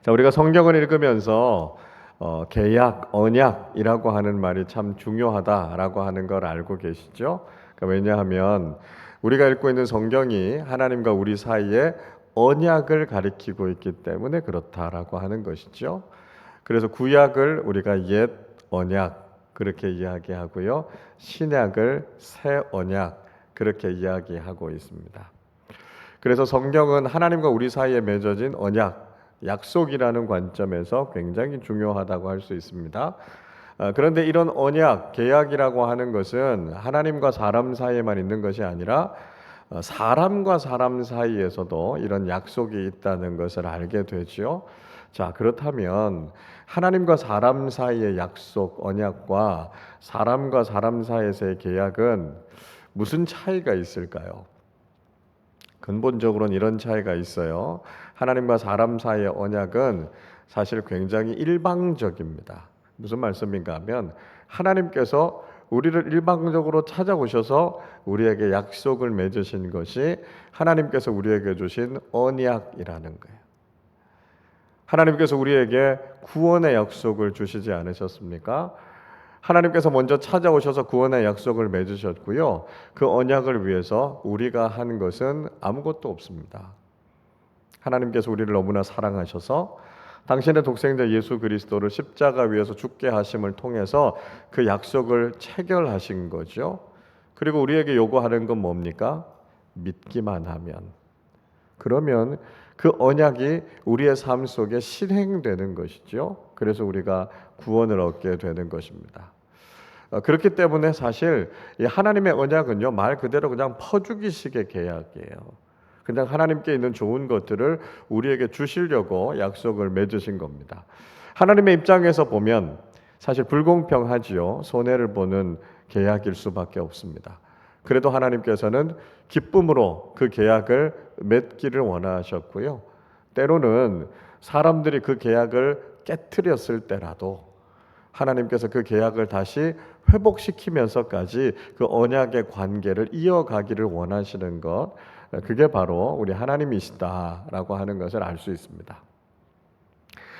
자, 우리가 성경을 읽으면서 계약, 언약이라고 하는 말이 참 중요하다라고 하는 걸 알고 계시죠? 그러니까 왜냐하면 우리가 읽고 있는 성경이 하나님과 우리 사이에 언약을 가리키고 있기 때문에 그렇다라고 하는 것이죠. 그래서 구약을 우리가 옛 언약 그렇게 이야기하고요. 신약을 새 언약 그렇게 이야기하고 있습니다. 그래서 성경은 하나님과 우리 사이에 맺어진 언약, 약속이라는 관점에서 굉장히 중요하다고 할 수 있습니다. 그런데 이런 언약, 계약이라고 하는 것은 하나님과 사람 사이에만 있는 것이 아니라 사람과 사람 사이에서도 이런 약속이 있다는 것을 알게 되죠. 자, 그렇다면 하나님과 사람 사이의 약속, 언약과 사람과 사람 사이에서의 계약은 무슨 차이가 있을까요? 근본적으로는 이런 차이가 있어요. 하나님과 사람 사이의 언약은 사실 굉장히 일방적입니다. 무슨 말씀인가 하면 하나님께서 우리를 일방적으로 찾아오셔서 우리에게 약속을 맺으신 것이 하나님께서 우리에게 주신 언약이라는 거예요. 하나님께서 우리에게 구원의 약속을 주시지 않으셨습니까? 하나님께서 먼저 찾아오셔서 구원의 약속을 맺으셨고요. 그 언약을 위해서 우리가 한 것은 아무것도 없습니다. 하나님께서 우리를 너무나 사랑하셔서 당신의 독생자 예수 그리스도를 십자가 위에서 죽게 하심을 통해서 그 약속을 체결하신 거죠. 그리고 우리에게 요구하는 건 뭡니까? 믿기만 하면. 그러면 그 언약이 우리의 삶 속에 실행되는 것이죠. 그래서 우리가 구원을 얻게 되는 것입니다. 그렇기 때문에 사실 이 하나님의 언약은요, 말 그대로 그냥 퍼주기식의 계약이에요. 그냥 하나님께 있는 좋은 것들을 우리에게 주시려고 약속을 맺으신 겁니다. 하나님의 입장에서 보면 사실 불공평하지요. 손해를 보는 계약일 수밖에 없습니다. 그래도 하나님께서는 기쁨으로 그 계약을 맺기를 원하셨고요. 때로는 사람들이 그 계약을 깨트렸을 때라도 하나님께서 그 계약을 다시 회복시키면서까지 그 언약의 관계를 이어가기를 원하시는 것, 그게 바로 우리 하나님이시다라고 하는 것을 알 수 있습니다.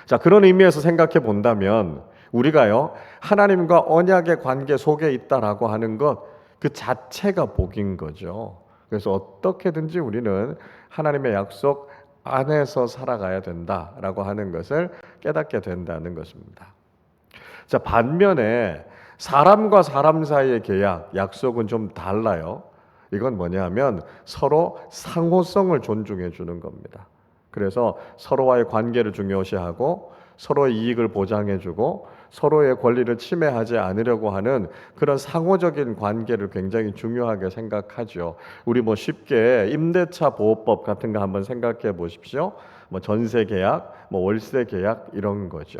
자, 그런 의미에서 생각해 본다면 우리가요, 하나님과 언약의 관계 속에 있다라고 하는 것, 그 자체가 복인 거죠. 그래서 어떻게든지 우리는 하나님의 약속 안에서 살아가야 된다라고 하는 것을 깨닫게 된다는 것입니다. 자, 반면에 사람과 사람 사이의 계약, 약속은 좀 달라요. 이건 뭐냐면 서로 상호성을 존중해 주는 겁니다. 그래서 서로와의 관계를 중요시하고 서로의 이익을 보장해 주고 서로의 권리를 침해하지 않으려고 하는 그런 상호적인 관계를 굉장히 중요하게 생각하죠. 우리 뭐 쉽게 임대차 보호법 같은 거 한번 생각해 보십시오. 뭐 전세 계약, 뭐 월세 계약 이런 거죠.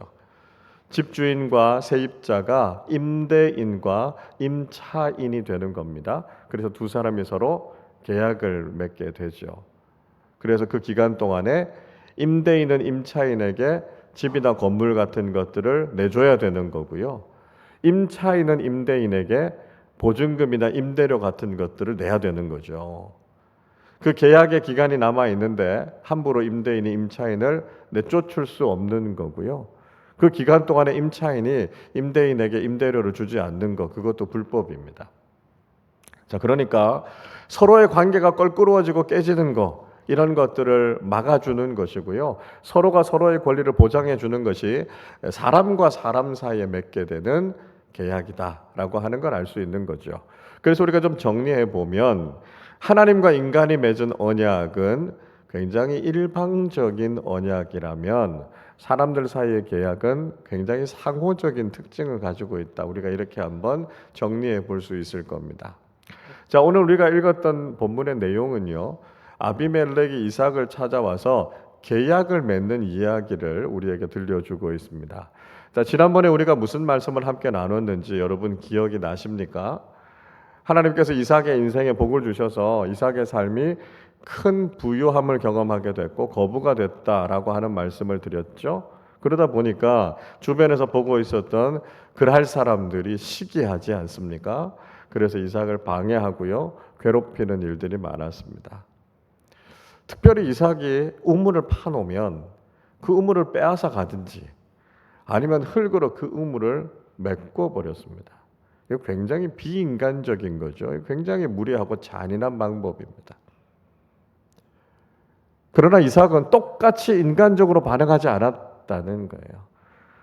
집주인과 세입자가 임대인과 임차인이 되는 겁니다. 그래서 두 사람이 서로 계약을 맺게 되죠. 그래서 그 기간 동안에 임대인은 임차인에게 집이나 건물 같은 것들을 내줘야 되는 거고요. 임차인은 임대인에게 보증금이나 임대료 같은 것들을 내야 되는 거죠. 그 계약의 기간이 남아 있는데 함부로 임대인이 임차인을 내쫓을 수 없는 거고요. 그 기간 동안에 임차인이 임대인에게 임대료를 주지 않는 것, 그것도 불법입니다. 자, 그러니까 서로의 관계가 껄끄러워지고 깨지는 것, 이런 것들을 막아주는 것이고요. 서로가 서로의 권리를 보장해 주는 것이 사람과 사람 사이에 맺게 되는 계약이다라고 하는 걸 알 수 있는 거죠. 그래서 우리가 좀 정리해 보면 하나님과 인간이 맺은 언약은 굉장히 일방적인 언약이라면 사람들 사이의 계약은 굉장히 상호적인 특징을 가지고 있다. 우리가 이렇게 한번 정리해 볼 수 있을 겁니다. 자, 오늘 우리가 읽었던 본문의 내용은요, 아비멜렉이 이삭을 찾아와서 계약을 맺는 이야기를 우리에게 들려주고 있습니다. 자, 지난번에 우리가 무슨 말씀을 함께 나눴는지 여러분 기억이 나십니까? 하나님께서 이삭의 인생에 복을 주셔서 이삭의 삶이 큰 부유함을 경험하게 됐고 거부가 됐다라고 하는 말씀을 드렸죠. 그러다 보니까 주변에서 보고 있었던 그랄 사람들이 시기하지 않습니까? 그래서 이삭을 방해하고요, 괴롭히는 일들이 많았습니다. 특별히 이삭이 우물을 파놓으면 그 우물을 빼앗아 가든지 아니면 흙으로 그 우물을 메꿔 버렸습니다. 이거 굉장히 비인간적인 거죠. 굉장히 무례하고 잔인한 방법입니다. 그러나 이삭은 똑같이 인간적으로 반응하지 않았다는 거예요.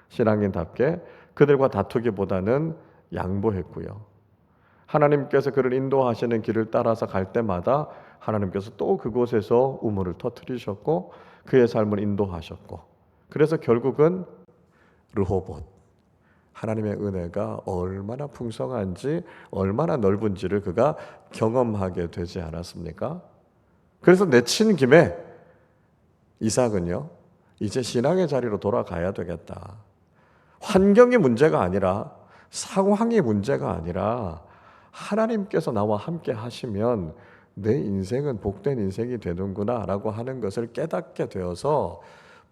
신앙인답게 그들과 다투기보다는 양보했고요. 하나님께서 그를 인도하시는 길을 따라서 갈 때마다 하나님께서 또 그곳에서 우물을 터뜨리셨고 그의 삶을 인도하셨고, 그래서 결국은 르호봇, 하나님의 은혜가 얼마나 풍성한지 얼마나 넓은지를 그가 경험하게 되지 않았습니까? 그래서 내친 김에 이삭은요, 이제 신앙의 자리로 돌아가야 되겠다. 환경이 문제가 아니라, 상황이 문제가 아니라 하나님께서 나와 함께 하시면 내 인생은 복된 인생이 되는구나 라고 하는 것을 깨닫게 되어서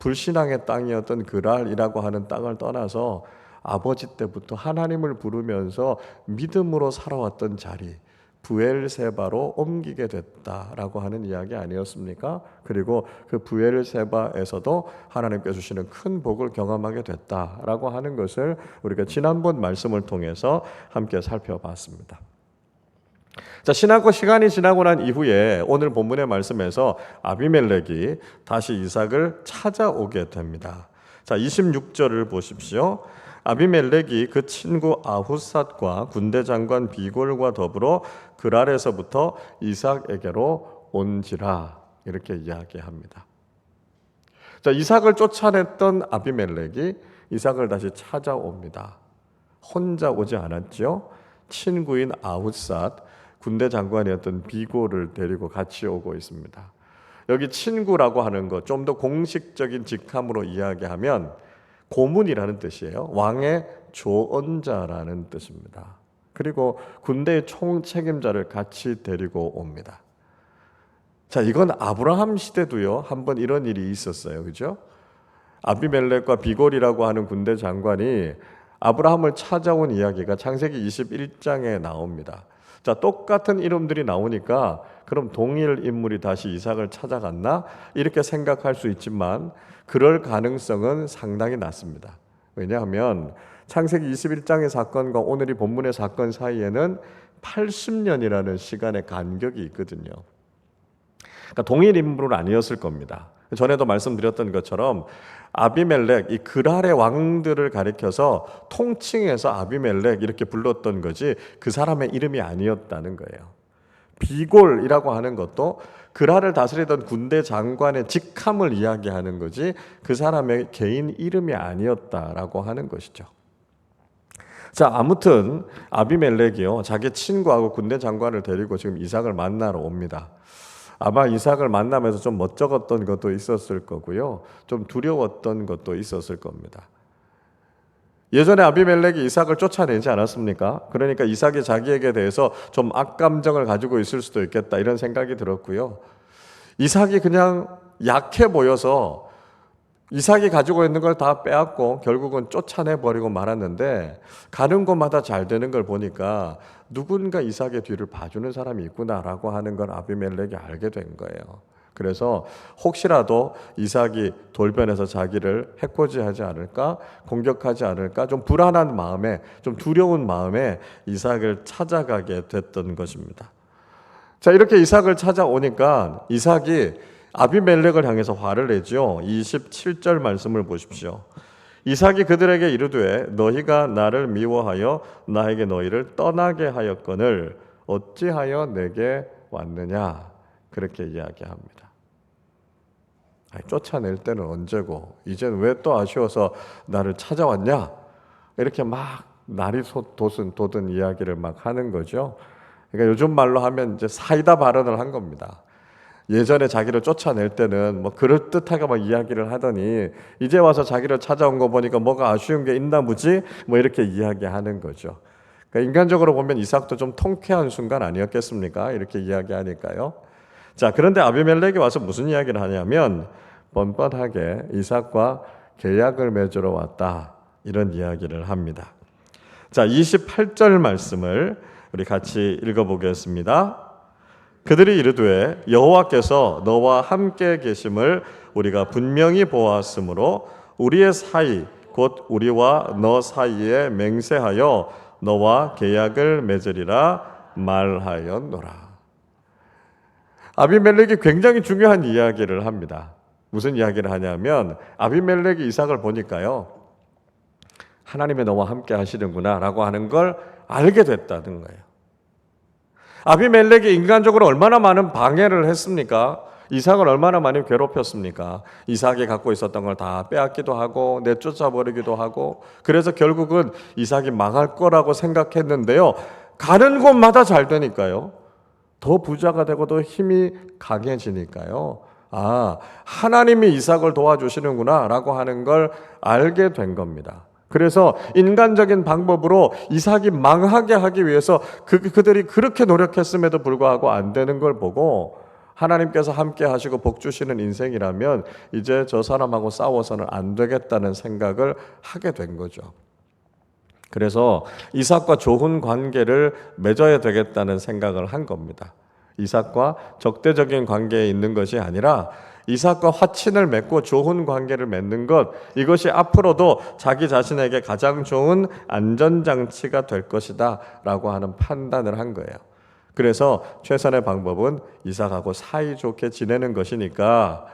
불신앙의 땅이었던 그랄이라고 하는 땅을 떠나서 아버지 때부터 하나님을 부르면서 믿음으로 살아왔던 자리, 부엘세바로 옮기게 됐다라고 하는 이야기 아니었습니까? 그리고 그 부엘세바에서도 하나님께 주시는 큰 복을 경험하게 됐다라고 하는 것을 우리가 지난번 말씀을 통해서 함께 살펴봤습니다. 자, 시간이 지나고 난 이후에 오늘 본문의 말씀에서 아비멜렉이 다시 이삭을 찾아오게 됩니다. 자, 26절을 보십시오. 아비멜렉이 그 친구 아훗삿과 군대 장관 비골과 더불어 그랄에서부터 이삭에게로 온지라, 이렇게 이야기합니다. 자, 이삭을 쫓아냈던 아비멜렉이 이삭을 다시 찾아옵니다. 혼자 오지 않았죠. 친구인 아훗삿, 군대 장관이었던 비골을 데리고 같이 오고 있습니다. 여기 친구라고 하는 것, 좀 더 공식적인 직함으로 이야기하면 고문이라는 뜻이에요. 왕의 조언자라는 뜻입니다. 그리고 군대의 총책임자를 같이 데리고 옵니다. 자, 이건 아브라함 시대도요, 한번 이런 일이 있었어요. 그죠? 아비멜렉과 비골이라고 하는 군대 장관이 아브라함을 찾아온 이야기가 창세기 21장에 나옵니다. 자, 똑같은 이름들이 나오니까 그럼 동일 인물이 다시 이삭을 찾아갔나? 이렇게 생각할 수 있지만 그럴 가능성은 상당히 낮습니다. 왜냐하면 창세기 21장의 사건과 오늘 이 본문의 사건 사이에는 80년이라는 시간의 간격이 있거든요. 그러니까 동일 인물은 아니었을 겁니다. 전에도 말씀드렸던 것처럼 아비멜렉, 이 그랄의 왕들을 가리켜서 통칭해서 아비멜렉 이렇게 불렀던 거지 그 사람의 이름이 아니었다는 거예요. 비골이라고 하는 것도 그랄을 다스리던 군대 장관의 직함을 이야기하는 거지 그 사람의 개인 이름이 아니었다라고 하는 것이죠. 자, 아무튼 아비멜렉이요, 자기 친구하고 군대 장관을 데리고 지금 이삭을 만나러 옵니다. 아마 이삭을 만나면서 좀 멋쩍었던 것도 있었을 거고요, 좀 두려웠던 것도 있었을 겁니다. 예전에 아비멜렉이 이삭을 쫓아내지 않았습니까? 그러니까 이삭이 자기에게 대해서 좀 악감정을 가지고 있을 수도 있겠다, 이런 생각이 들었고요. 이삭이 그냥 약해 보여서 이삭이 가지고 있는 걸 다 빼앗고 결국은 쫓아내버리고 말았는데, 가는 곳마다 잘 되는 걸 보니까 누군가 이삭의 뒤를 봐주는 사람이 있구나라고 하는 걸 아비멜렉이 알게 된 거예요. 그래서 혹시라도 이삭이 돌변해서 자기를 해코지하지 않을까, 공격하지 않을까, 좀 불안한 마음에, 좀 두려운 마음에 이삭을 찾아가게 됐던 것입니다. 자, 이렇게 이삭을 찾아오니까 이삭이 아비멜렉을 향해서 화를 내죠. 27절 말씀을 보십시오. 이삭이 그들에게 이르되 너희가 나를 미워하여 나에게 너희를 떠나게 하였거늘 어찌하여 내게 왔느냐, 그렇게 이야기합니다. 쫓아낼 때는 언제고 이제는 왜 또 아쉬워서 나를 찾아왔냐, 이렇게 막 날이 돋은 이야기를 막 하는 거죠. 그러니까 요즘 말로 하면 이제 사이다 발언을 한 겁니다. 예전에 자기를 쫓아낼 때는 뭐 그럴듯하게 막 이야기를 하더니 이제 와서 자기를 찾아온 거 보니까 뭐가 아쉬운 게 있나 보지, 뭐 이렇게 이야기하는 거죠. 그러니까 인간적으로 보면 이삭도 좀 통쾌한 순간 아니었겠습니까? 이렇게 이야기하니까요. 자, 그런데 아비멜렉이 와서 무슨 이야기를 하냐면 뻔뻔하게 이삭과 계약을 맺으러 왔다, 이런 이야기를 합니다. 자, 28절 말씀을 우리 같이 읽어보겠습니다. 그들이 이르되 여호와께서 너와 함께 계심을 우리가 분명히 보았으므로 우리의 사이 곧 우리와 너 사이에 맹세하여 너와 계약을 맺으리라 말하였노라. 아비멜렉이 굉장히 중요한 이야기를 합니다. 무슨 이야기를 하냐면 아비멜렉이 이삭을 보니까요, 하나님이 너와 함께 하시는구나 라고 하는 걸 알게 됐다는 거예요. 아비멜렉이 인간적으로 얼마나 많은 방해를 했습니까? 이삭을 얼마나 많이 괴롭혔습니까? 이삭이 갖고 있었던 걸 다 빼앗기도 하고 내쫓아 버리기도 하고, 그래서 결국은 이삭이 망할 거라고 생각했는데요, 가는 곳마다 잘 되니까요, 더 부자가 되고 더 힘이 강해지니까요, 아, 하나님이 이삭을 도와주시는구나 라고 하는 걸 알게 된 겁니다. 그래서 인간적인 방법으로 이삭이 망하게 하기 위해서 그들이 그렇게 노력했음에도 불구하고 안 되는 걸 보고, 하나님께서 함께 하시고 복 주시는 인생이라면 이제 저 사람하고 싸워서는 안 되겠다는 생각을 하게 된 거죠. 그래서 이삭과 좋은 관계를 맺어야 되겠다는 생각을 한 겁니다. 이삭과 적대적인 관계에 있는 것이 아니라 이삭과 화친을 맺고 좋은 관계를 맺는 것, 이것이 앞으로도 자기 자신에게 가장 좋은 안전장치가 될 것이다 라고 하는 판단을 한 거예요. 그래서 최선의 방법은 이삭하고 사이좋게 지내는 것이니까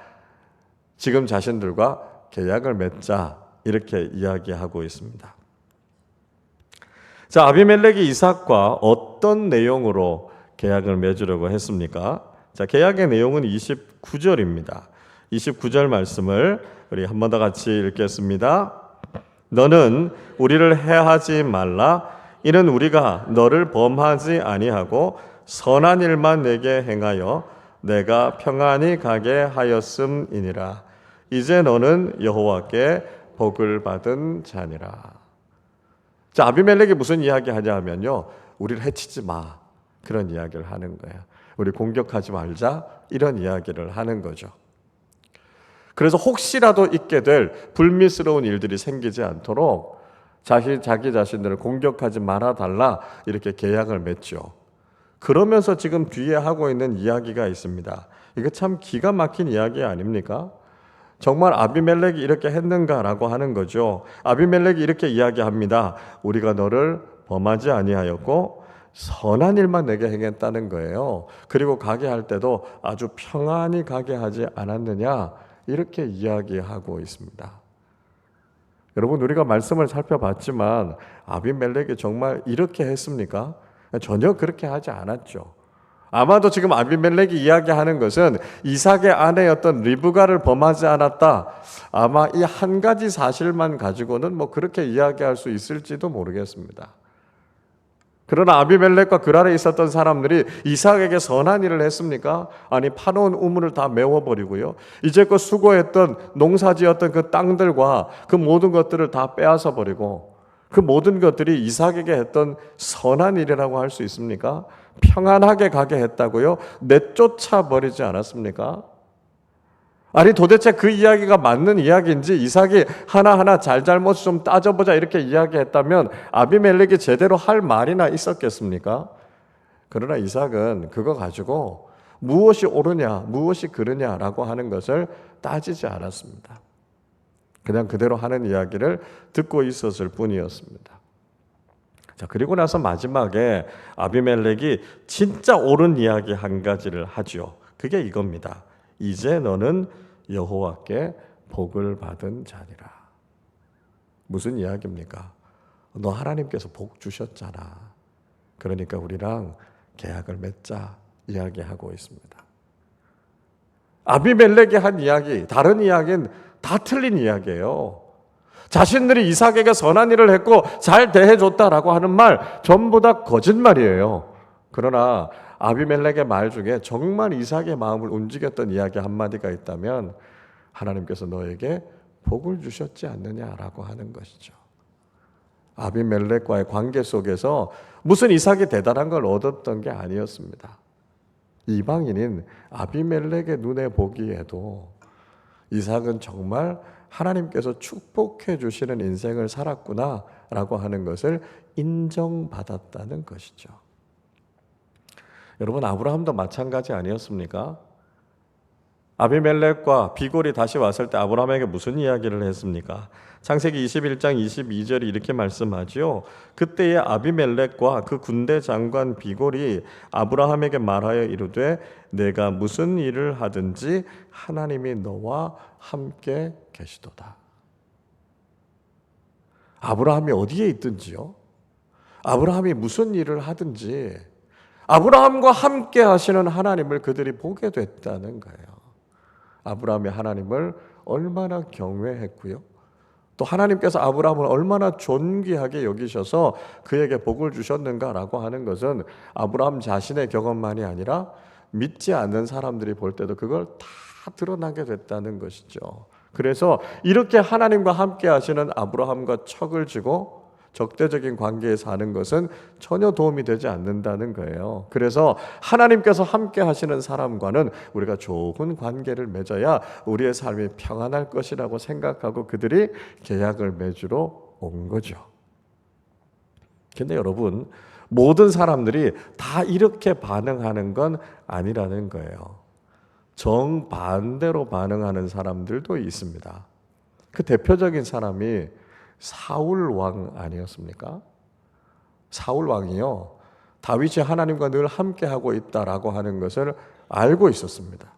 지금 자신들과 계약을 맺자, 이렇게 이야기하고 있습니다. 자, 아비멜렉이 이삭과 어떤 내용으로 계약을 맺으려고 했습니까? 자, 계약의 내용은 29절입니다. 29절 말씀을 우리 한 번 더 같이 읽겠습니다. 너는 우리를 해하지 말라. 이는 우리가 너를 범하지 아니하고 선한 일만 내게 행하여 내가 평안히 가게 하였음이니라. 이제 너는 여호와께 복을 받은 자니라. 자, 아비멜렉이 무슨 이야기 하냐 하면요, 우리를 해치지 마, 그런 이야기를 하는 거예요. 우리 공격하지 말자, 이런 이야기를 하는 거죠. 그래서 혹시라도 있게 될 불미스러운 일들이 생기지 않도록 자기 자신들을 공격하지 말아달라, 이렇게 계약을 맺죠. 그러면서 지금 뒤에 하고 있는 이야기가 있습니다. 이거 참 기가 막힌 이야기 아닙니까? 정말 아비멜렉이 이렇게 했는가라고 하는 거죠. 아비멜렉이 이렇게 이야기합니다. 우리가 너를 범하지 아니하였고 선한 일만 내게 행했다는 거예요. 그리고 가게 할 때도 아주 평안히 가게 하지 않았느냐, 이렇게 이야기하고 있습니다. 여러분, 우리가 말씀을 살펴봤지만 아비멜렉이 정말 이렇게 했습니까? 전혀 그렇게 하지 않았죠. 아마도 지금 아비멜렉이 이야기하는 것은 이삭의 아내였던 리브가를 범하지 않았다, 아마 이 한 가지 사실만 가지고는 뭐 그렇게 이야기할 수 있을지도 모르겠습니다. 그러나 아비멜렉과 그 아래 있었던 사람들이 이삭에게 선한 일을 했습니까? 아니, 파놓은 우물을 다 메워버리고요, 이제껏 수고했던 농사지었던 그 땅들과 그 모든 것들을 다 빼앗아 버리고, 그 모든 것들이 이삭에게 했던 선한 일이라고 할 수 있습니까? 평안하게 가게 했다고요? 내쫓아 버리지 않았습니까? 아니, 도대체 그 이야기가 맞는 이야기인지, 이삭이 하나하나 잘잘못을 좀 따져보자, 이렇게 이야기했다면 아비멜렉이 제대로 할 말이나 있었겠습니까? 그러나 이삭은 그거 가지고 무엇이 옳으냐, 무엇이 그르냐라고 하는 것을 따지지 않았습니다. 그냥 그대로 하는 이야기를 듣고 있었을 뿐이었습니다. 자, 그리고 나서 마지막에 아비멜렉이 진짜 옳은 이야기 한 가지를 하죠. 그게 이겁니다. 이제 너는 여호와께 복을 받은 자니라. 무슨 이야기입니까? 너 하나님께서 복 주셨잖아. 그러니까 우리랑 계약을 맺자, 이야기하고 있습니다. 아비멜렉이 한 이야기, 다른 이야기는 다 틀린 이야기예요. 자신들이 이삭에게 선한 일을 했고 잘 대해줬다라고 하는 말 전부 다 거짓말이에요. 그러나 아비멜렉의 말 중에 정말 이삭의 마음을 움직였던 이야기 한마디가 있다면 하나님께서 너에게 복을 주셨지 않느냐라고 하는 것이죠. 아비멜렉과의 관계 속에서 무슨 이삭이 대단한 걸 얻었던 게 아니었습니다. 이방인인 아비멜렉의 눈에 보기에도 이삭은 정말 하나님께서 축복해 주시는 인생을 살았구나라고 하는 것을 인정받았다는 것이죠. 여러분, 아브라함도 마찬가지 아니었습니까? 아비멜렉과 비골이 다시 왔을 때 아브라함에게 무슨 이야기를 했습니까? 창세기 21장 22절이 이렇게 말씀하지요. 그때의 아비멜렉과 그 군대 장관 비골이 아브라함에게 말하여 이르되 내가 무슨 일을 하든지 하나님이 너와 함께 계시도다. 아브라함이 어디에 있든지요, 아브라함이 무슨 일을 하든지 아브라함과 함께 하시는 하나님을 그들이 보게 됐다는 거예요. 아브라함이 하나님을 얼마나 경외했고요, 또 하나님께서 아브라함을 얼마나 존귀하게 여기셔서 그에게 복을 주셨는가라고 하는 것은 아브라함 자신의 경험만이 아니라 믿지 않는 사람들이 볼 때도 그걸 다 드러나게 됐다는 것이죠. 그래서 이렇게 하나님과 함께 하시는 아브라함과 척을 지고 적대적인 관계에 사는 것은 전혀 도움이 되지 않는다는 거예요. 그래서 하나님께서 함께 하시는 사람과는 우리가 좋은 관계를 맺어야 우리의 삶이 평안할 것이라고 생각하고 그들이 계약을 맺으러 온 거죠. 근데 여러분, 모든 사람들이 다 이렇게 반응하는 건 아니라는 거예요. 정반대로 반응하는 사람들도 있습니다. 그 대표적인 사람이 사울 왕 아니었습니까? 사울 왕이요, 다윗이 하나님과 늘 함께하고 있다라고 하는 것을 알고 있었습니다.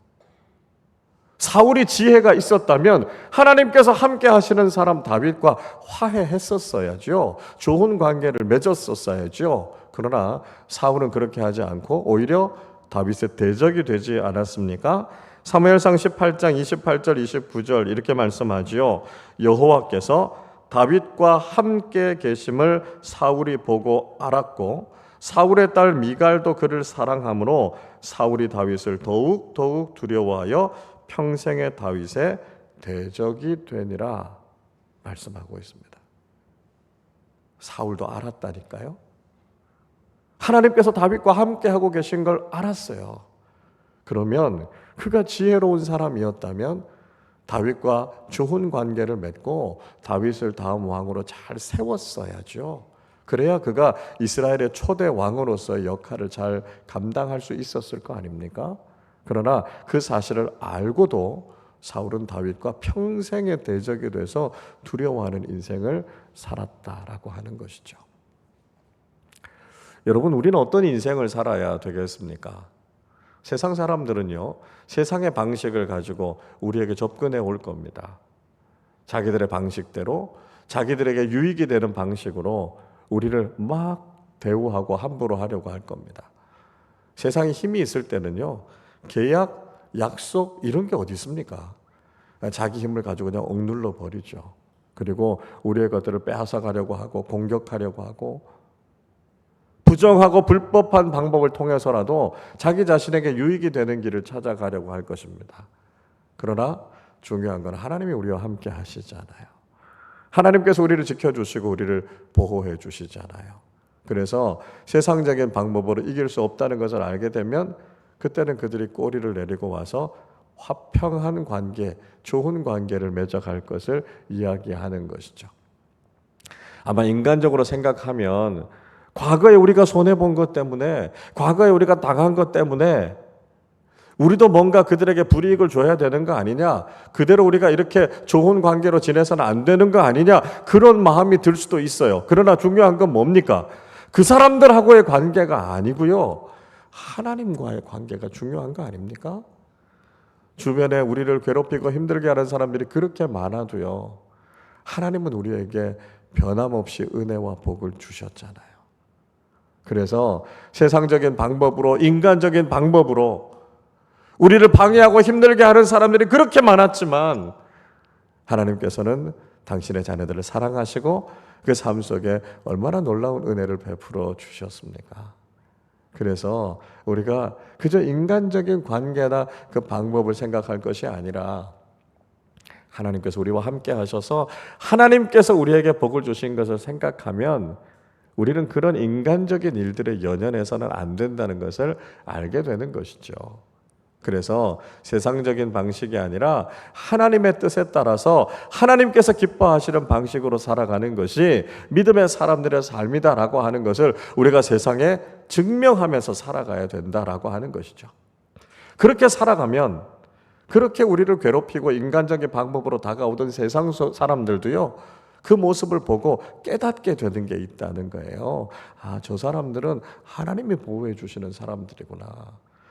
사울이 지혜가 있었다면 하나님께서 함께 하시는 사람 다윗과 화해했었어야죠. 좋은 관계를 맺었었어야죠. 그러나 사울은 그렇게 하지 않고 오히려 다윗의 대적이 되지 않았습니까? 사무엘상 18장 28절 29절 이렇게 말씀하지요. 여호와께서 다윗과 함께 계심을 사울이 보고 알았고 사울의 딸 미갈도 그를 사랑하므로 사울이 다윗을 더욱 두려워하여 평생의 다윗의 대적이 되니라 말씀하고 있습니다. 사울도 알았다니까요. 하나님께서 다윗과 함께 하고 계신 걸 알았어요. 그러면 그가 지혜로운 사람이었다면 다윗과 좋은 관계를 맺고 다윗을 다음 왕으로 잘 세웠어야죠. 그래야 그가 이스라엘의 초대 왕으로서의 역할을 잘 감당할 수 있었을 거 아닙니까? 그러나 그 사실을 알고도 사울은 다윗과 평생의 대적이 돼서 두려워하는 인생을 살았다라고 하는 것이죠. 여러분, 우리는 어떤 인생을 살아야 되겠습니까? 세상 사람들은요, 세상의 방식을 가지고 우리에게 접근해 올 겁니다. 자기들의 방식대로, 자기들에게 유익이 되는 방식으로 우리를 막 대우하고 함부로 하려고 할 겁니다. 세상에 힘이 있을 때는요, 계약, 약속 이런 게 어디 있습니까? 자기 힘을 가지고 그냥 억눌러 버리죠. 그리고 우리의 것들을 빼앗아 가려고 하고 공격하려고 하고 부정하고 불법한 방법을 통해서라도 자기 자신에게 유익이 되는 길을 찾아가려고 할 것입니다. 그러나 중요한 건 하나님이 우리와 함께 하시잖아요. 하나님께서 우리를 지켜주시고 우리를 보호해 주시잖아요. 그래서 세상적인 방법으로 이길 수 없다는 것을 알게 되면 그때는 그들이 꼬리를 내리고 와서 화평한 관계, 좋은 관계를 맺어갈 것을 이야기하는 것이죠. 아마 인간적으로 생각하면 과거에 우리가 손해본 것 때문에, 과거에 우리가 당한 것 때문에 우리도 뭔가 그들에게 불이익을 줘야 되는 거 아니냐, 그대로 우리가 이렇게 좋은 관계로 지내서는 안 되는 거 아니냐, 그런 마음이 들 수도 있어요. 그러나 중요한 건 뭡니까? 그 사람들하고의 관계가 아니고요, 하나님과의 관계가 중요한 거 아닙니까? 주변에 우리를 괴롭히고 힘들게 하는 사람들이 그렇게 많아도요, 하나님은 우리에게 변함없이 은혜와 복을 주셨잖아요. 그래서 세상적인 방법으로, 인간적인 방법으로 우리를 방해하고 힘들게 하는 사람들이 그렇게 많았지만 하나님께서는 당신의 자녀들을 사랑하시고 그 삶 속에 얼마나 놀라운 은혜를 베풀어 주셨습니까? 그래서 우리가 그저 인간적인 관계나 그 방법을 생각할 것이 아니라 하나님께서 우리와 함께 하셔서 하나님께서 우리에게 복을 주신 것을 생각하면 우리는 그런 인간적인 일들에 연연해서는 안 된다는 것을 알게 되는 것이죠. 그래서 세상적인 방식이 아니라 하나님의 뜻에 따라서 하나님께서 기뻐하시는 방식으로 살아가는 것이 믿음의 사람들의 삶이다라고 하는 것을 우리가 세상에 증명하면서 살아가야 된다라고 하는 것이죠. 그렇게 살아가면 그렇게 우리를 괴롭히고 인간적인 방법으로 다가오던 세상 사람들도요, 그 모습을 보고 깨닫게 되는 게 있다는 거예요. 아, 저 사람들은 하나님이 보호해 주시는 사람들이구나.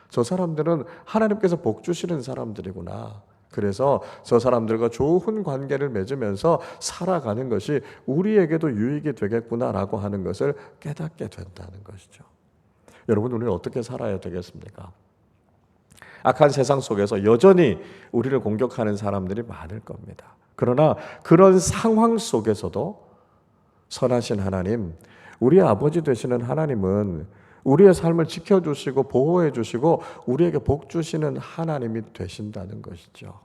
저 사람들은 하나님께서 복 주시는 사람들이구나. 그래서 저 사람들과 좋은 관계를 맺으면서 살아가는 것이 우리에게도 유익이 되겠구나라고 하는 것을 깨닫게 된다는 것이죠. 여러분, 우리는 어떻게 살아야 되겠습니까? 악한 세상 속에서 여전히 우리를 공격하는 사람들이 많을 겁니다. 그러나 그런 상황 속에서도 선하신 하나님, 우리 아버지 되시는 하나님은 우리의 삶을 지켜주시고 보호해 주시고 우리에게 복 주시는 하나님이 되신다는 것이죠.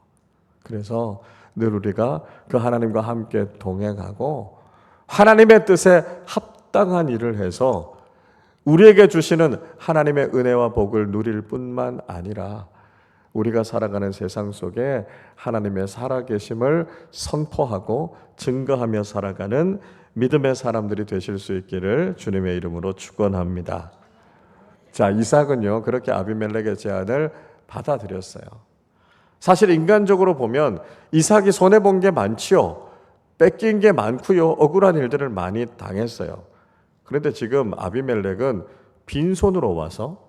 그래서 늘 우리가 그 하나님과 함께 동행하고 하나님의 뜻에 합당한 일을 해서 우리에게 주시는 하나님의 은혜와 복을 누릴 뿐만 아니라 우리가 살아가는 세상 속에 하나님의 살아계심을 선포하고 증거하며 살아가는 믿음의 사람들이 되실 수 있기를 주님의 이름으로 축원합니다. 자, 이삭은요, 그렇게 아비멜렉의 제안을 받아들였어요. 사실 인간적으로 보면 이삭이 손해본 게 많지요. 뺏긴 게 많고요. 억울한 일들을 많이 당했어요. 그런데 지금 아비멜렉은 빈손으로 와서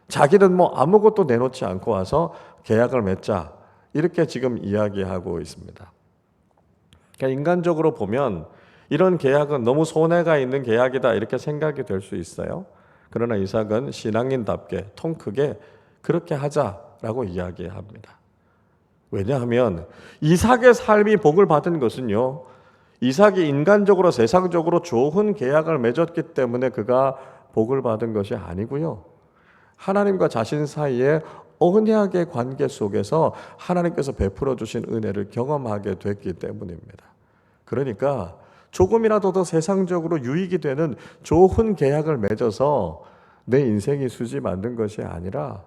자기는 아무것도 내놓지 않고 와서 계약을 맺자, 이렇게 지금 이야기하고 있습니다. 그러니까 인간적으로 보면 이런 계약은 너무 손해가 있는 계약이다, 이렇게 생각이 될 수 있어요. 그러나 이삭은 신앙인답게 통 크게 그렇게 하자라고 이야기합니다. 왜냐하면 이삭의 삶이 복을 받은 것은요, 이삭이 인간적으로 세상적으로 좋은 계약을 맺었기 때문에 그가 복을 받은 것이 아니고요, 하나님과 자신 사이에 언약의 관계 속에서 하나님께서 베풀어 주신 은혜를 경험하게 됐기 때문입니다. 그러니까 조금이라도 더 세상적으로 유익이 되는 좋은 계약을 맺어서 내 인생이 수지 만든 것이 아니라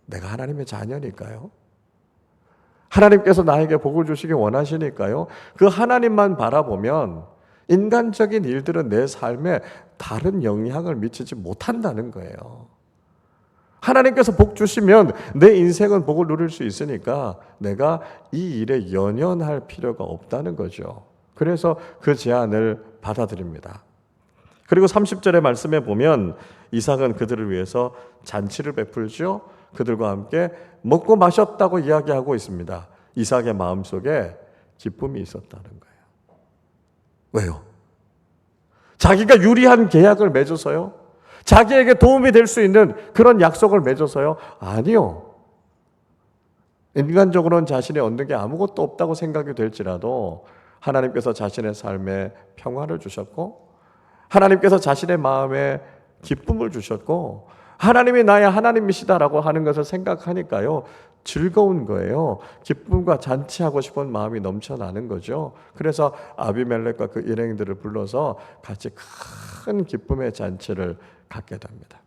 내가 하나님의 자녀니까요, 하나님께서 나에게 복을 주시기 원하시니까요, 그 하나님만 바라보면 인간적인 일들은 내 삶에 다른 영향을 미치지 못한다는 거예요. 하나님께서 복 주시면 내 인생은 복을 누릴 수 있으니까 내가 이 일에 연연할 필요가 없다는 거죠. 그래서 그 제안을 받아들입니다. 그리고 30절의 말씀에 보면 이삭은 그들을 위해서 잔치를 베풀죠. 그들과 함께 먹고 마셨다고 이야기하고 있습니다. 이삭의 마음속에 기쁨이 있었다는 거예요. 왜요? 자기가 유리한 계약을 맺어서요? 자기에게 도움이 될 수 있는 그런 약속을 맺어서요? 아니요. 인간적으로는 자신이 얻는 게 아무것도 없다고 생각이 될지라도 하나님께서 자신의 삶에 평화를 주셨고 하나님께서 자신의 마음에 기쁨을 주셨고 하나님이 나의 하나님이시다라고 하는 것을 생각하니까요, 즐거운 거예요. 기쁨과 잔치하고 싶은 마음이 넘쳐나는 거죠. 그래서 아비멜렉과 그 일행들을 불러서 같이 큰 기쁨의 잔치를 갖게 됩니다.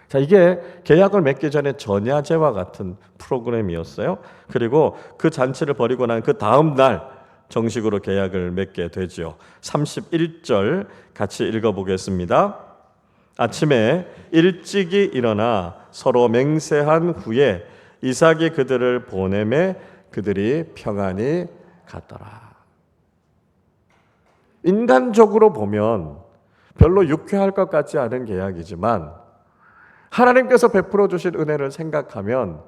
자, 이게 계약을 맺기 전에 전야제와 같은 프로그램이었어요. 그리고 그 잔치를 벌이고 난 그 다음 날 정식으로 계약을 맺게 되죠. 31절 같이 읽어보겠습니다. 아침에 일찍이 일어나 서로 맹세한 후에 이삭이 그들을 보내매 그들이 평안히 갔더라. 인간적으로 보면 별로 유쾌할 것 같지 않은 계약이지만 하나님께서 베풀어 주신 은혜를 생각하면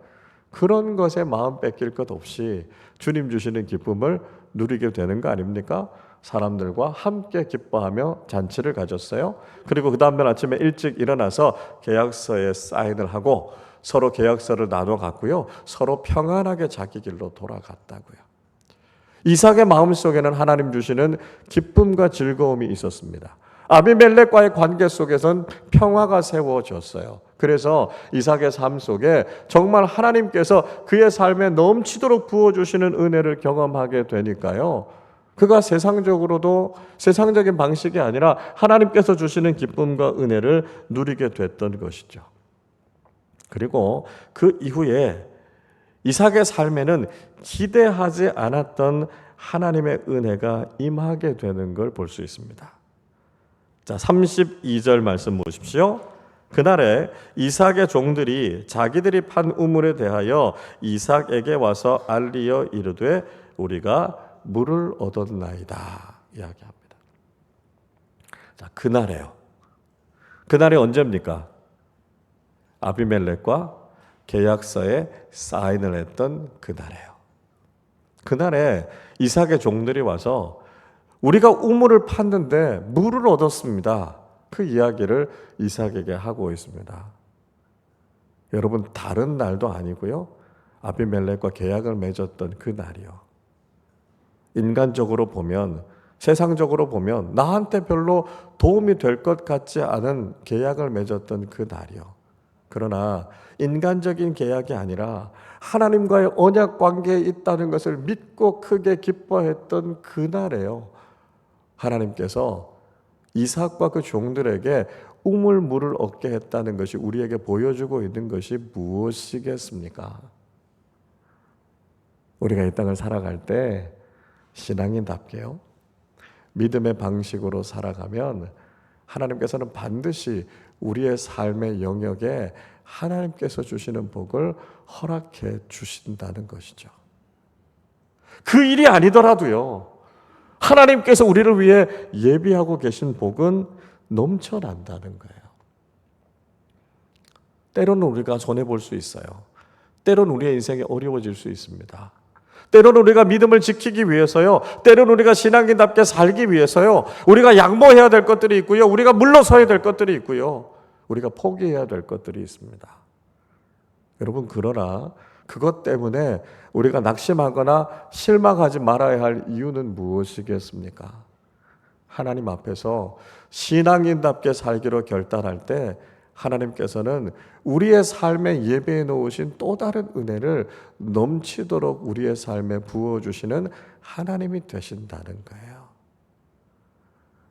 그런 것에 마음 뺏길 것 없이 주님 주시는 기쁨을 누리게 되는 거 아닙니까? 사람들과 함께 기뻐하며 잔치를 가졌어요. 그리고 그 다음날 아침에 일찍 일어나서 계약서에 사인을 하고 서로 계약서를 나눠 갔고요, 서로 평안하게 자기 길로 돌아갔다고요. 이삭의 마음속에는 하나님 주시는 기쁨과 즐거움이 있었습니다. 아비멜렉과의 관계 속에선 평화가 세워졌어요. 그래서 이삭의 삶 속에 정말 하나님께서 그의 삶에 넘치도록 부어주시는 은혜를 경험하게 되니까요, 그가 세상적으로도 세상적인 방식이 아니라 하나님께서 주시는 기쁨과 은혜를 누리게 됐던 것이죠. 그리고 그 이후에 이삭의 삶에는 기대하지 않았던 하나님의 은혜가 임하게 되는 걸 볼 수 있습니다. 자, 32절 말씀 보십시오. 그날에 이삭의 종들이 자기들이 판 우물에 대하여 이삭에게 와서 알리어 이르되 우리가 물을 얻었나이다 이야기합니다. 자, 그날에요. 그날이 언제입니까? 아비멜렉과 계약서에 사인을 했던 그날이에요. 그날에 이삭의 종들이 와서 우리가 우물을 팠는데 물을 얻었습니다. 그 이야기를 이삭에게 하고 있습니다. 여러분, 다른 날도 아니고요. 아비멜렉과 계약을 맺었던 그 날이요. 인간적으로 보면, 세상적으로 보면 나한테 별로 도움이 될 것 같지 않은 계약을 맺었던 그 날이요. 그러나 인간적인 계약이 아니라 하나님과의 언약 관계에 있다는 것을 믿고 크게 기뻐했던 그날에요. 하나님께서 이삭과 그 종들에게 우물물을 얻게 했다는 것이 우리에게 보여주고 있는 것이 무엇이겠습니까? 우리가 이 땅을 살아갈 때 신앙인답게요, 믿음의 방식으로 살아가면 하나님께서는 반드시 우리의 삶의 영역에 하나님께서 주시는 복을 허락해 주신다는 것이죠. 그 일이 아니더라도요, 하나님께서 우리를 위해 예비하고 계신 복은 넘쳐난다는 거예요. 때로는 우리가 손해볼 수 있어요. 때로는 우리의 인생이 어려워질 수 있습니다. 때로는 우리가 믿음을 지키기 위해서요, 때로는 우리가 신앙인답게 살기 위해서요, 우리가 양보해야 될 것들이 있고요, 우리가 물러서야 될 것들이 있고요, 우리가 포기해야 될 것들이 있습니다. 여러분, 그러나 그것 때문에 우리가 낙심하거나 실망하지 말아야 할 이유는 무엇이겠습니까? 하나님 앞에서 신앙인답게 살기로 결단할 때 하나님께서는 우리의 삶에 예배해 놓으신 또 다른 은혜를 넘치도록 우리의 삶에 부어주시는 하나님이 되신다는 거예요.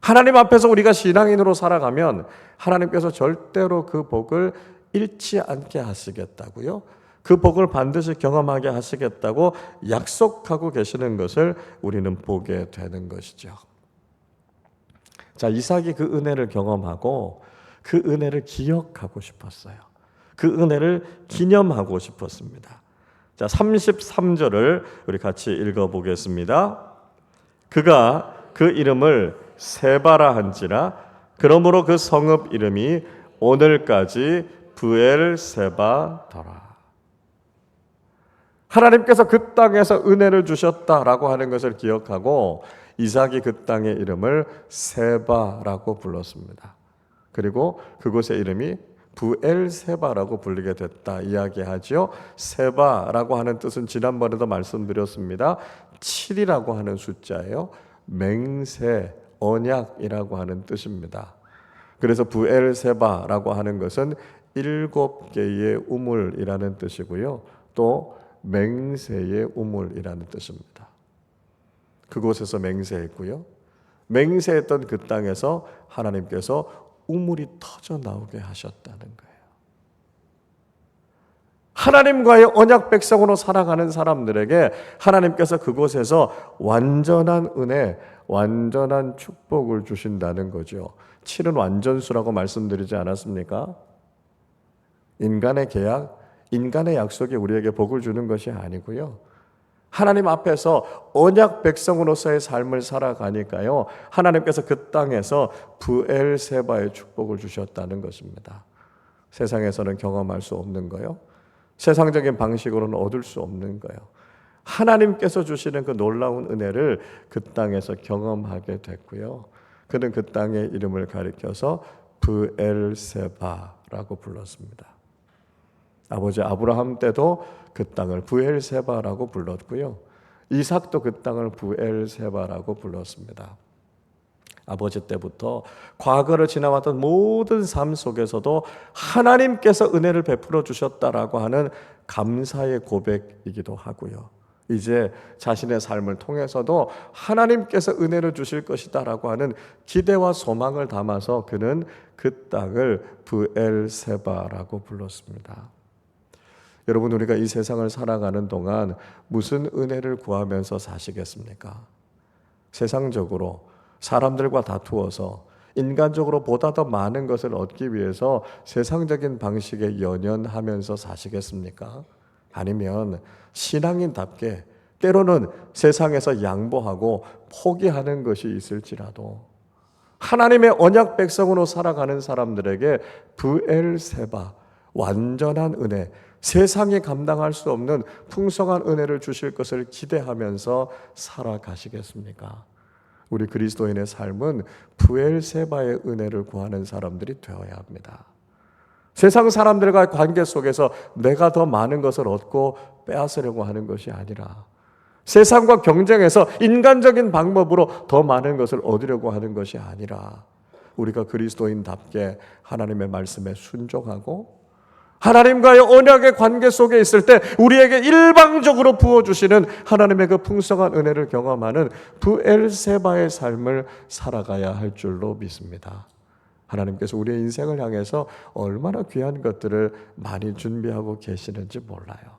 하나님 앞에서 우리가 신앙인으로 살아가면 하나님께서 절대로 그 복을 잃지 않게 하시겠다고요, 그 복을 반드시 경험하게 하시겠다고 약속하고 계시는 것을 우리는 보게 되는 것이죠. 자, 이삭이 그 은혜를 경험하고 그 은혜를 기억하고 싶었어요. 그 은혜를 기념하고 싶었습니다. 자, 33절을 우리 같이 읽어보겠습니다. 그가 그 이름을 세바라 한지라 그러므로 그 성읍 이름이 오늘까지 브엘세바더라. 하나님께서 그 땅에서 은혜를 주셨다라고 하는 것을 기억하고 이삭이 그 땅의 이름을 세바라고 불렀습니다. 그리고 그곳의 이름이 브엘세바라고 불리게 됐다 이야기하죠. 세바라고 하는 뜻은 지난번에도 말씀드렸습니다. 7이라고 하는 숫자예요. 맹세, 언약이라고 하는 뜻입니다. 그래서 브엘세바라고 하는 것은 7개의 우물이라는 뜻이고요, 또 맹세의 우물이라는 뜻입니다. 그곳에서 맹세했고요, 맹세했던 그 땅에서 하나님께서 우물이 터져 나오게 하셨다는 거예요. 하나님과의 언약 백성으로 살아가는 사람들에게 하나님께서 그곳에서 완전한 은혜, 완전한 축복을 주신다는 거죠. 7은 완전수라고 말씀드리지 않았습니까? 인간의 계약, 인간의 약속이 우리에게 복을 주는 것이 아니고요, 하나님 앞에서 언약 백성으로서의 삶을 살아가니까요, 하나님께서 그 땅에서 브엘세바의 축복을 주셨다는 것입니다. 세상에서는 경험할 수 없는 거요, 세상적인 방식으로는 얻을 수 없는 거예요. 하나님께서 주시는 그 놀라운 은혜를 그 땅에서 경험하게 됐고요, 그는 그 땅의 이름을 가리켜서 브엘세바라고 불렀습니다. 아버지 아브라함 때도 그 땅을 브엘세바라고 불렀고요, 이삭도 그 땅을 브엘세바라고 불렀습니다. 아버지 때부터 과거를 지나왔던 모든 삶 속에서도 하나님께서 은혜를 베풀어 주셨다라고 하는 감사의 고백이기도 하고요, 이제 자신의 삶을 통해서도 하나님께서 은혜를 주실 것이다라고 하는 기대와 소망을 담아서 그는 그 땅을 브엘세바라고 불렀습니다. 여러분, 우리가 이 세상을 살아가는 동안 무슨 은혜를 구하면서 사시겠습니까? 세상적으로 사람들과 다투어서 인간적으로 보다 더 많은 것을 얻기 위해서 세상적인 방식에 연연하면서 사시겠습니까? 아니면 신앙인답게 때로는 세상에서 양보하고 포기하는 것이 있을지라도 하나님의 언약 백성으로 살아가는 사람들에게 브엘세바, 완전한 은혜, 세상이 감당할 수 없는 풍성한 은혜를 주실 것을 기대하면서 살아가시겠습니까? 우리 그리스도인의 삶은 브엘세바의 은혜를 구하는 사람들이 되어야 합니다. 세상 사람들과의 관계 속에서 내가 더 많은 것을 얻고 빼앗으려고 하는 것이 아니라 세상과 경쟁해서 인간적인 방법으로 더 많은 것을 얻으려고 하는 것이 아니라 우리가 그리스도인답게 하나님의 말씀에 순종하고 하나님과의 언약의 관계 속에 있을 때 우리에게 일방적으로 부어주시는 하나님의 그 풍성한 은혜를 경험하는 브엘세바의 삶을 살아가야 할 줄로 믿습니다. 하나님께서 우리의 인생을 향해서 얼마나 귀한 것들을 많이 준비하고 계시는지 몰라요.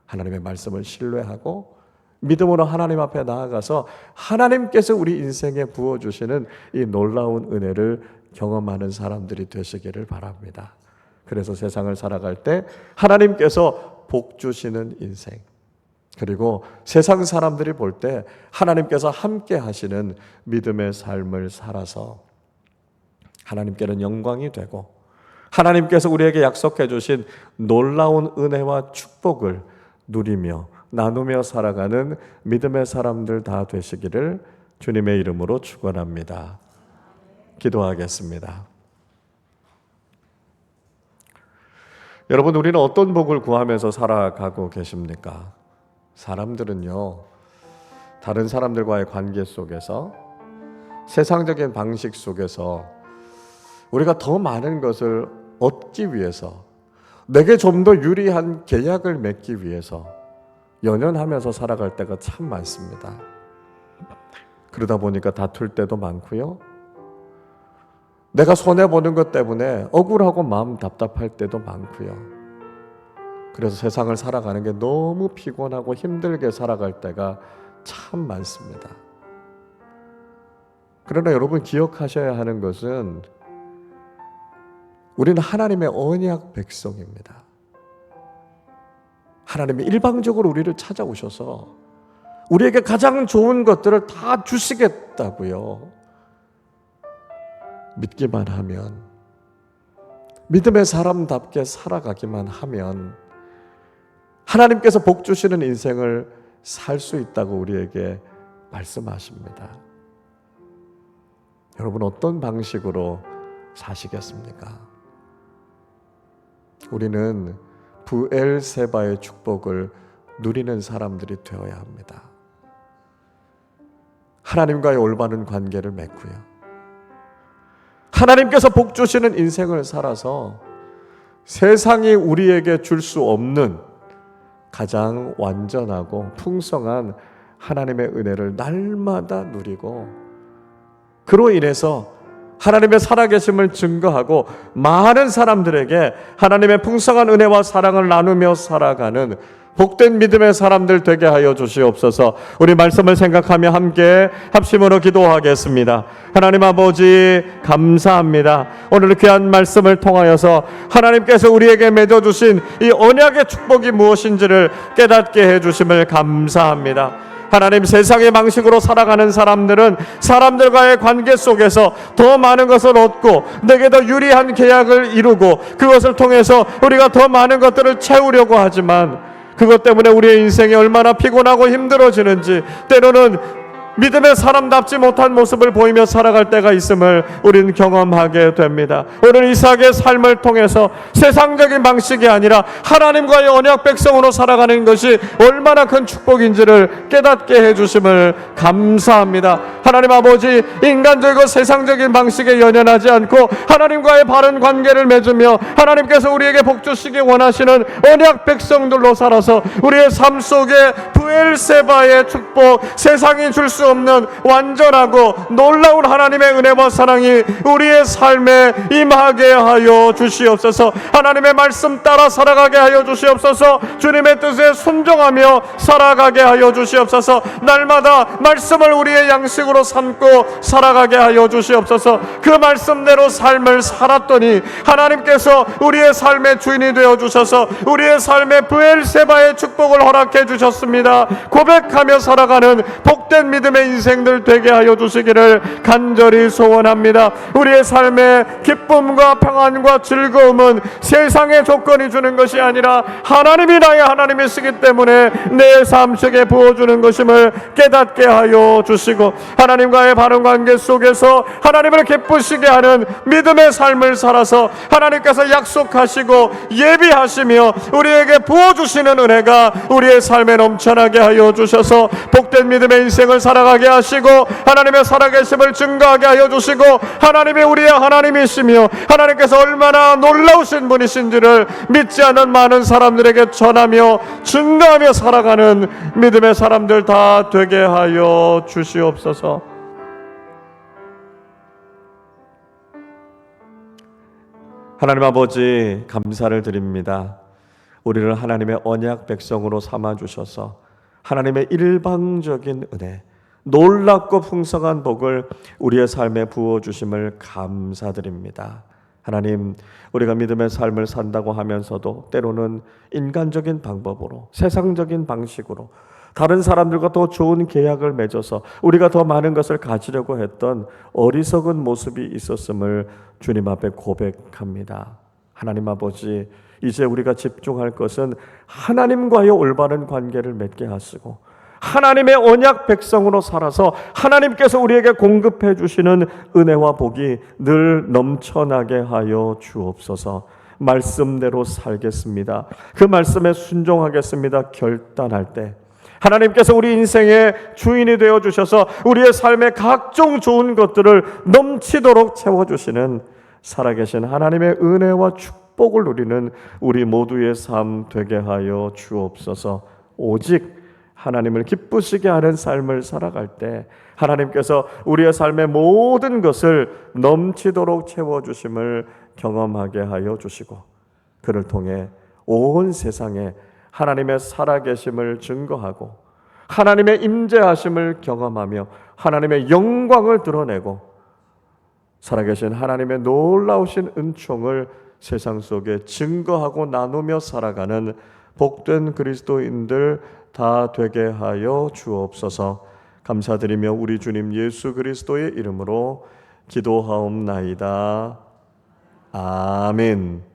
하나님의 말씀을 신뢰하고 믿음으로 하나님 앞에 나아가서 하나님께서 우리 인생에 부어주시는 이 놀라운 은혜를 경험하는 사람들이 되시기를 바랍니다. 그래서 세상을 살아갈 때 하나님께서 복 주시는 인생, 그리고 세상 사람들이 볼 때 하나님께서 함께 하시는 믿음의 삶을 살아서 하나님께는 영광이 되고 하나님께서 우리에게 약속해 주신 놀라운 은혜와 축복을 누리며 나누며 살아가는 믿음의 사람들 다 되시기를 주님의 이름으로 축원합니다. 기도하겠습니다. 여러분, 우리는 어떤 복을 구하면서 살아가고 계십니까? 사람들은요, 다른 사람들과의 관계 속에서 세상적인 방식 속에서 우리가 더 많은 것을 얻기 위해서 내게 좀 더 유리한 계약을 맺기 위해서 연연하면서 살아갈 때가 참 많습니다. 그러다 보니까 다툴 때도 많고요. 내가 손해보는 것 때문에 억울하고 마음 답답할 때도 많고요. 그래서 세상을 살아가는 게 너무 피곤하고 힘들게 살아갈 때가 참 많습니다. 그러나 여러분 기억하셔야 하는 것은 우리는 하나님의 언약 백성입니다. 하나님이 일방적으로 우리를 찾아오셔서 우리에게 가장 좋은 것들을 다 주시겠다고요. 믿기만 하면, 믿음의 사람답게 살아가기만 하면 하나님께서 복 주시는 인생을 살 수 있다고 우리에게 말씀하십니다. 여러분, 어떤 방식으로 사시겠습니까? 우리는 브엘세바의 축복을 누리는 사람들이 되어야 합니다. 하나님과의 올바른 관계를 맺고요. 하나님께서 복 주시는 인생을 살아서 세상이 우리에게 줄 수 없는 가장 완전하고 풍성한 하나님의 은혜를 날마다 누리고 그로 인해서 하나님의 살아계심을 증거하고 많은 사람들에게 하나님의 풍성한 은혜와 사랑을 나누며 살아가는 복된 믿음의 사람들 되게 하여 주시옵소서. 우리 말씀을 생각하며 함께 합심으로 기도하겠습니다. 하나님 아버지 감사합니다. 오늘 귀한 말씀을 통하여서 하나님께서 우리에게 맺어주신 이 언약의 축복이 무엇인지를 깨닫게 해주심을 감사합니다. 하나님, 세상의 방식으로 살아가는 사람들은 사람들과의 관계 속에서 더 많은 것을 얻고 내게 더 유리한 계약을 이루고 그것을 통해서 우리가 더 많은 것들을 채우려고 하지만 그것 때문에 우리의 인생이 얼마나 피곤하고 힘들어지는지, 때로는 믿음의 사람답지 못한 모습을 보이며 살아갈 때가 있음을 우리는 경험하게 됩니다. 오늘 이삭의 삶을 통해서 세상적인 방식이 아니라 하나님과의 언약 백성으로 살아가는 것이 얼마나 큰 축복인지를 깨닫게 해주심을 감사합니다. 하나님 아버지, 인간적이고 세상적인 방식에 연연하지 않고 하나님과의 바른 관계를 맺으며 하나님께서 우리에게 복 주시기 원하시는 언약 백성들로 살아서 우리의 삶 속에 브엘세바의 축복, 세상이 줄 수 수 없는 완전하고 놀라운 하나님의 은혜와 사랑이 우리의 삶에 임하게 하여 주시옵소서. 하나님의 말씀 따라 살아가게 하여 주시옵소서. 주님의 뜻에 순종하며 살아가게 하여 주시옵소서. 날마다 말씀을 우리의 양식으로 삼고 살아가게 하여 주시옵소서. 그 말씀대로 삶을 살았더니 하나님께서 우리의 삶의 주인이 되어 주셔서 우리의 삶에 브엘세바의 축복을 허락해 주셨습니다. 고백하며 살아가는 복된 믿음의 인생들 되게 하여 주시기를 간절히 소원합니다. 우리의 삶의 기쁨과 평안과 즐거움은 세상의 조건이 주는 것이 아니라 하나님이 나의 하나님이시기 때문에 내 삶 속에 부어주는 것임을 깨닫게 하여 주시고, 하나님과의 바른 관계 속에서 하나님을 기쁘시게 하는 믿음의 삶을 살아서 하나님께서 약속하시고 예비하시며 우리에게 부어주시는 은혜가 우리의 삶에 넘쳐나게 하여 주셔서 복된 믿음의 인생을 살아가게 하시고 하나님의 살아계심을 증거하게 하여 주시고, 하나님이 우리의 하나님이시며 하나님께서 얼마나 놀라우신 분이신지를 믿지 않는 많은 사람들에게 전하며 증거하며 살아가는 믿음의 사람들 다 되게 하여 주시옵소서. 하나님 아버지, 감사를 드립니다. 우리를 하나님의 언약 백성으로 삼아주셔서 하나님의 일방적인 은혜, 놀랍고 풍성한 복을 우리의 삶에 부어주심을 감사드립니다. 하나님, 우리가 믿음의 삶을 산다고 하면서도 때로는 인간적인 방법으로, 세상적인 방식으로 다른 사람들과 더 좋은 계약을 맺어서 우리가 더 많은 것을 가지려고 했던 어리석은 모습이 있었음을 주님 앞에 고백합니다. 하나님 아버지, 이제 우리가 집중할 것은 하나님과의 올바른 관계를 맺게 하시고 하나님의 언약 백성으로 살아서 하나님께서 우리에게 공급해 주시는 은혜와 복이 늘 넘쳐나게 하여 주옵소서. 말씀대로 살겠습니다. 그 말씀에 순종하겠습니다. 결단할 때 하나님께서 우리 인생의 주인이 되어 주셔서 우리의 삶의 각종 좋은 것들을 넘치도록 채워주시는 살아계신 하나님의 은혜와 축복을 누리는 우리 모두의 삶 되게 하여 주옵소서. 오직 하나님을 기쁘시게 하는 삶을 살아갈 때 하나님께서 우리의 삶의 모든 것을 넘치도록 채워주심을 경험하게 하여 주시고, 그를 통해 온 세상에 하나님의 살아계심을 증거하고 하나님의 임재하심을 경험하며 하나님의 영광을 드러내고 살아계신 하나님의 놀라우신 은총을 세상 속에 증거하고 나누며 살아가는 복된 그리스도인들 다 되게 하여 주옵소서. 감사드리며 우리 주님 예수 그리스도의 이름으로 기도하옵나이다. 아멘.